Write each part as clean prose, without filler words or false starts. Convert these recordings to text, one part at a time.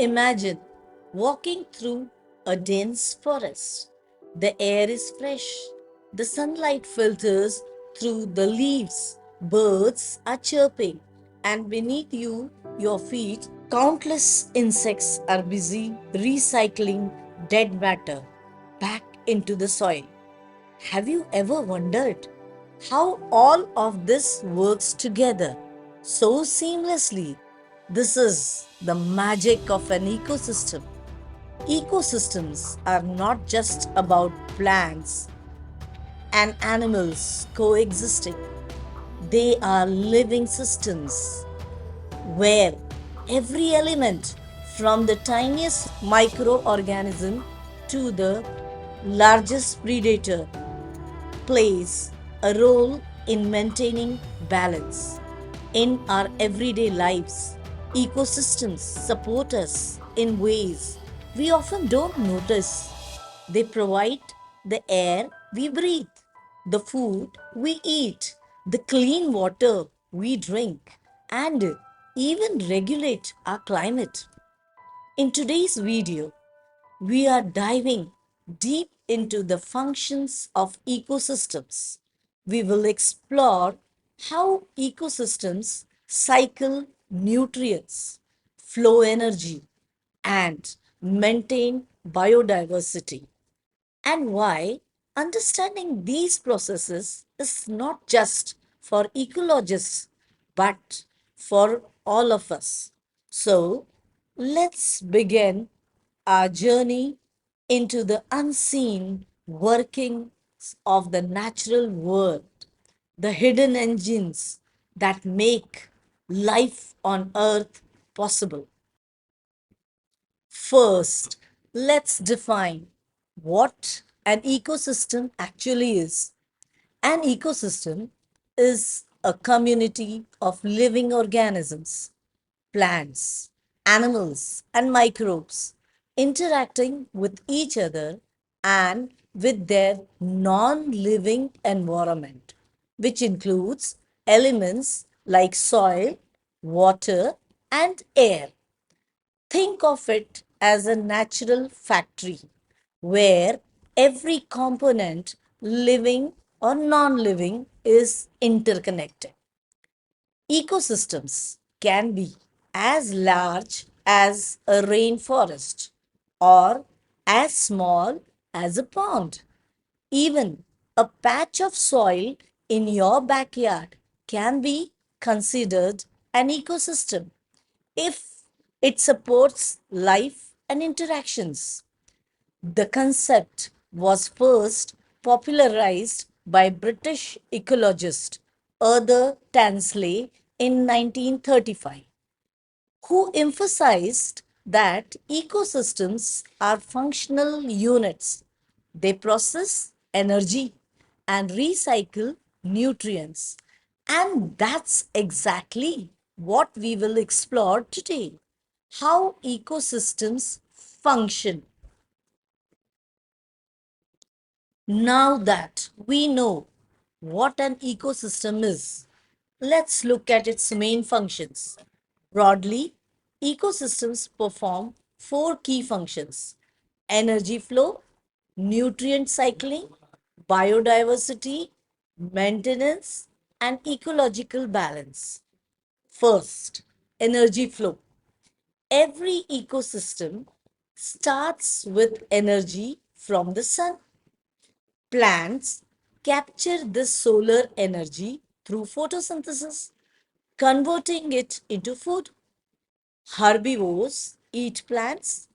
Imagine walking through a dense forest. The air is fresh, the sunlight filters through the leaves, birds are chirping, and beneath you, your feet, countless insects are busy recycling dead matter back into the soil. Have you ever wondered how all of this works together so seamlessly? This is the magic of an ecosystem. Ecosystems are not just about plants and animals coexisting, they are living systems where every element, from the tiniest microorganism to the largest predator, plays a role in maintaining balance. In our everyday lives, ecosystems support us in ways we often don't notice. They provide the air we breathe, the food we eat, the clean water we drink, and even regulate our climate. In today's video, we are diving deep into the functions of ecosystems. We will explore how ecosystems cycle nutrients, flow energy, and maintain biodiversity, and why understanding these processes is not just for ecologists but for all of us. So, let's begin our journey into the unseen workings of the natural world, the hidden engines that make life on Earth possible. First, let's define what an ecosystem actually is. An ecosystem is a community of living organisms, plants, animals, and microbes interacting with each other and with their non living environment, which includes elements like soil, water, and air. Think of it as a natural factory where every component, living or non living, is interconnected. Ecosystems can be as large as a rainforest or as small as a pond. Even a patch of soil in your backyard can be considered an ecosystem if it supports life and interactions. The concept was first popularized by British ecologist Arthur Tansley in 1935, who emphasized that ecosystems are functional units. They process energy and recycle nutrients. And that's exactly what we will explore today, how ecosystems function. Now that we know what an ecosystem is, let's look at its main functions. Broadly, ecosystems perform four key functions: energy flow, nutrient cycling, biodiversity, maintenance, and ecological balance. First, energy flow. Every ecosystem starts with energy from the sun. Plants capture this solar energy through photosynthesis, converting it into food. Herbivores eat plants,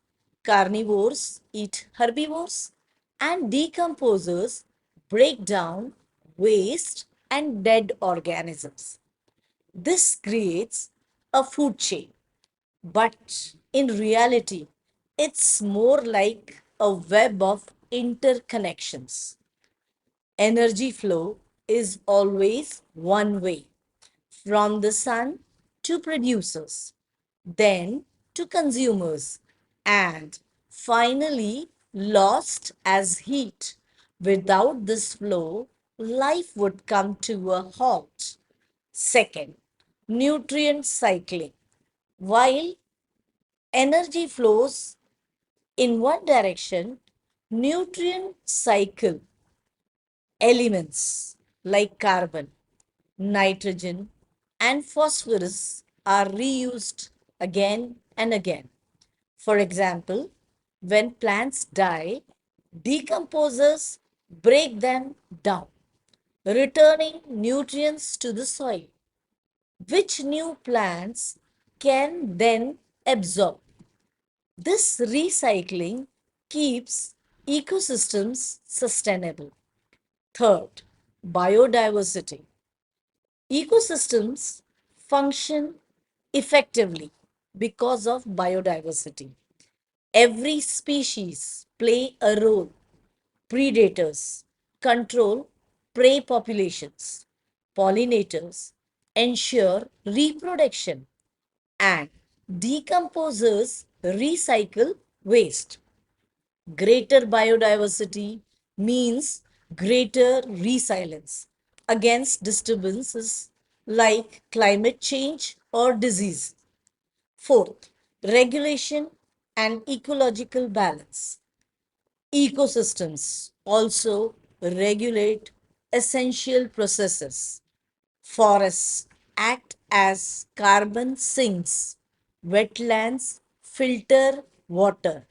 carnivores eat herbivores, and decomposers break down waste and dead organisms. This creates a food chain, but in reality, it's more like a web of interconnections. Energy flow is always one way, from the sun to producers, then to consumers, and finally lost as heat. Without this flow, life would come to a halt. Second, nutrient cycling. While Energy flows in one direction, nutrient cycle elements like carbon, nitrogen, and phosphorus are reused again and again. For example, when plants die, decomposers break them down, returning nutrients to the soil, which new plants can then absorb. This recycling keeps ecosystems sustainable. Third, biodiversity. Ecosystems function effectively because of biodiversity. Every species play a role. Predators control prey populations. Pollinators ensure reproduction, and decomposers recycle waste. Greater biodiversity means greater resilience against disturbances like climate change or disease. Fourth, regulation and ecological balance. Ecosystems also regulate essential processes. Forests act as carbon sinks, wetlands filter water,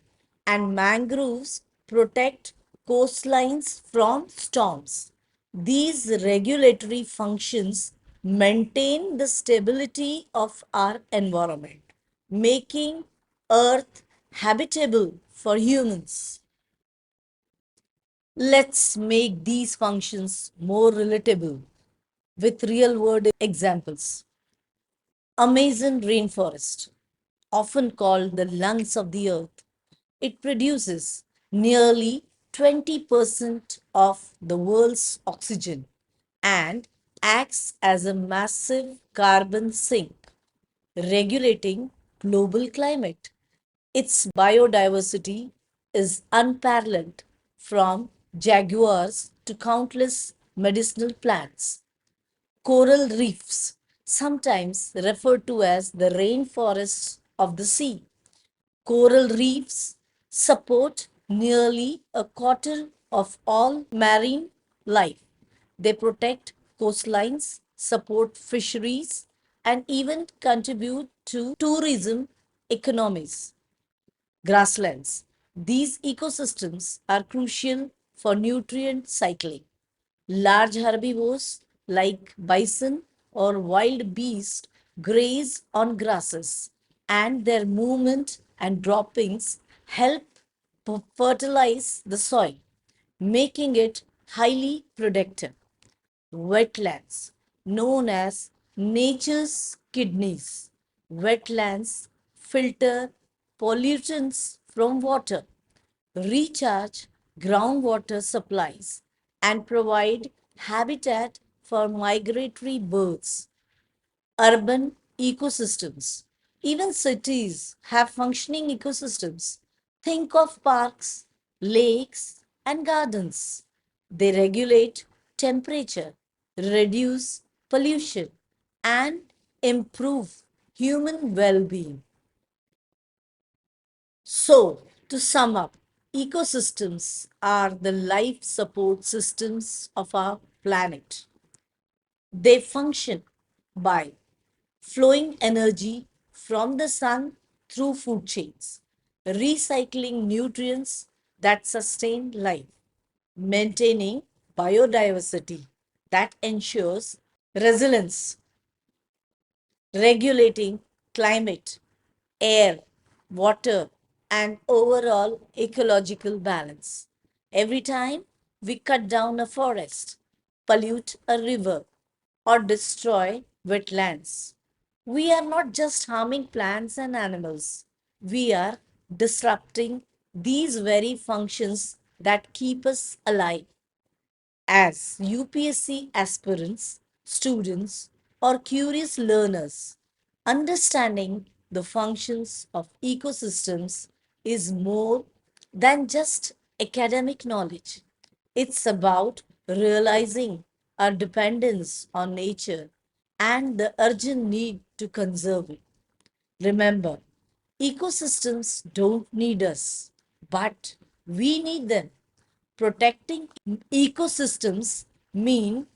and mangroves protect coastlines from storms. These regulatory functions maintain the stability of our environment, making Earth habitable for humans. Let's make these functions more relatable with real world examples. Amazon rainforest, often called the lungs of the earth, it produces nearly 20% of the world's oxygen and acts as a massive carbon sink, regulating global climate. Its biodiversity is unparalleled, from jaguars to countless medicinal plants. Coral reefs, sometimes referred to as the rainforests of the sea. Coral reefs support nearly a quarter of all marine life. They protect coastlines, support fisheries, and even contribute to tourism economies. Grasslands. These ecosystems are crucial for nutrient cycling. Large herbivores like bison or wild beasts graze on grasses, and their movement and droppings help fertilize the soil, making it highly productive. Wetlands, known as nature's kidneys. Wetlands filter pollutants from water, recharge groundwater supplies, and provide habitat for migratory birds. Urban ecosystems. Even cities have functioning ecosystems. Think of parks, lakes, and gardens. They regulate temperature, reduce pollution, and improve human well being. So, to sum up, ecosystems are the life support systems of our planet. They function by flowing energy from the sun through food chains, recycling nutrients that sustain life, maintaining biodiversity that ensures resilience, regulating climate, air, water, and overall ecological balance. Every time we cut down a forest, pollute a river, or destroy wetlands, we are not just harming plants and animals, we are disrupting these very functions that keep us alive. As UPSC aspirants, students, or curious learners, understanding the functions of ecosystems is more than just academic knowledge. It's about realizing our dependence on nature and the urgent need to conserve it. Remember, Ecosystems don't need us, but we need them. Protecting ecosystems mean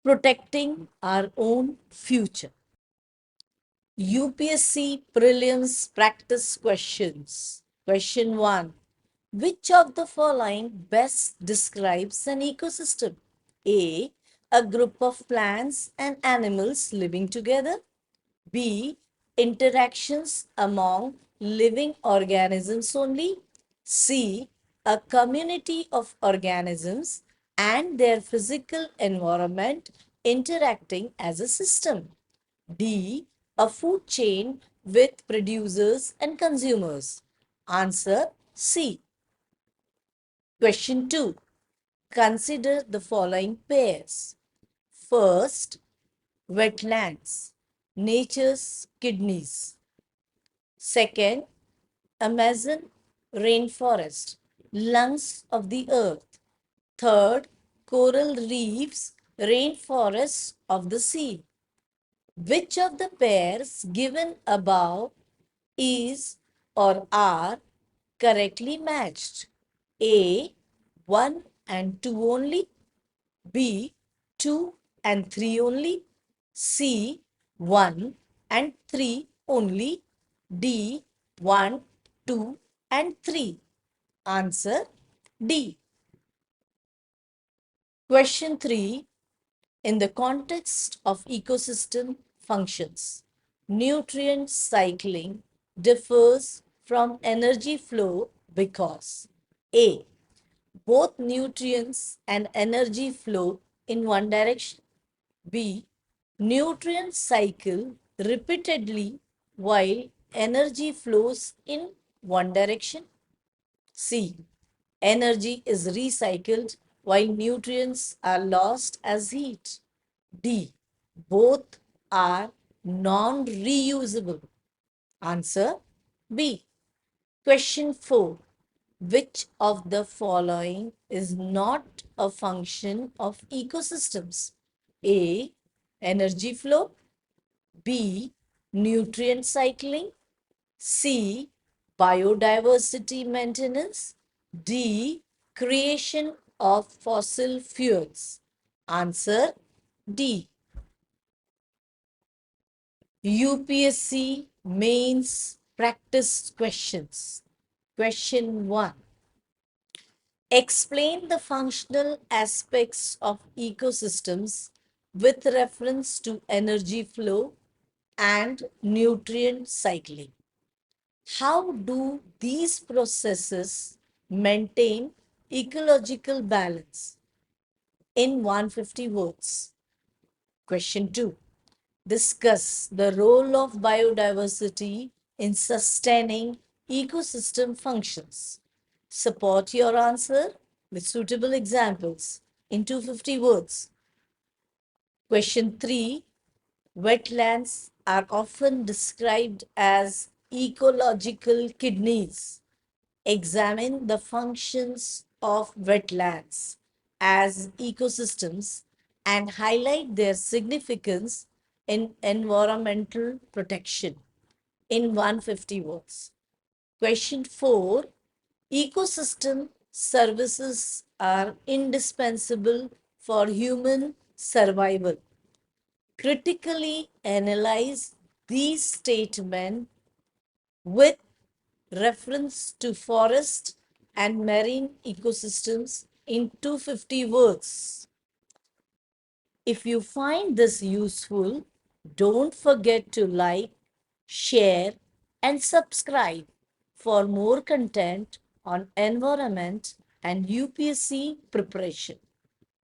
protecting our own future. UPSC prelims practice questions. Question 1. Which of the following best describes an ecosystem? A. A group of plants and animals living together. B. Interactions among living organisms only. C. A community of organisms and their physical environment interacting as a system. D. A food chain with producers and consumers. Answer C. Question 2. Consider the following pairs. First, wetlands, nature's kidneys. Second, Amazon rainforest, lungs of the earth. Third, coral reefs, rainforests of the sea. Which of the pairs given above is or are correctly matched? A. 1 and 2 only. B. 2 and 3 only. C. 1 and 3 only. D. 1, 2 and 3. Answer D. Question 3. In the context of ecosystem functions, nutrient cycling differs from energy flow because A. Both nutrients and energy flow in one direction. B. Nutrients cycle repeatedly while energy flows in one direction. C. Energy is recycled while nutrients are lost as heat. D. Both are non reusable. Answer B. Question 4. Which of the following is not a function of ecosystems? A. Energy flow. B. Nutrient cycling. C. Biodiversity maintenance. D. Creation of fossil fuels. Answer D. UPSC mains practice questions. Question 1. Explain the functional aspects of ecosystems with reference to energy flow and nutrient cycling. How do these processes maintain ecological balance? In 150 words. Question 2. Discuss the role of biodiversity in sustaining ecosystem functions. Support your answer with suitable examples in 250 words. Question 3. Wetlands are often described as ecological kidneys. Examine the functions of wetlands as ecosystems and highlight their significance in environmental protection in 150 words. Question 4. Ecosystem services are indispensable for human survival. Critically analyze these statements with reference to forest and marine ecosystems in 250 words. If you find this useful, don't forget to like, share, and subscribe for more content on environment and UPSC preparation.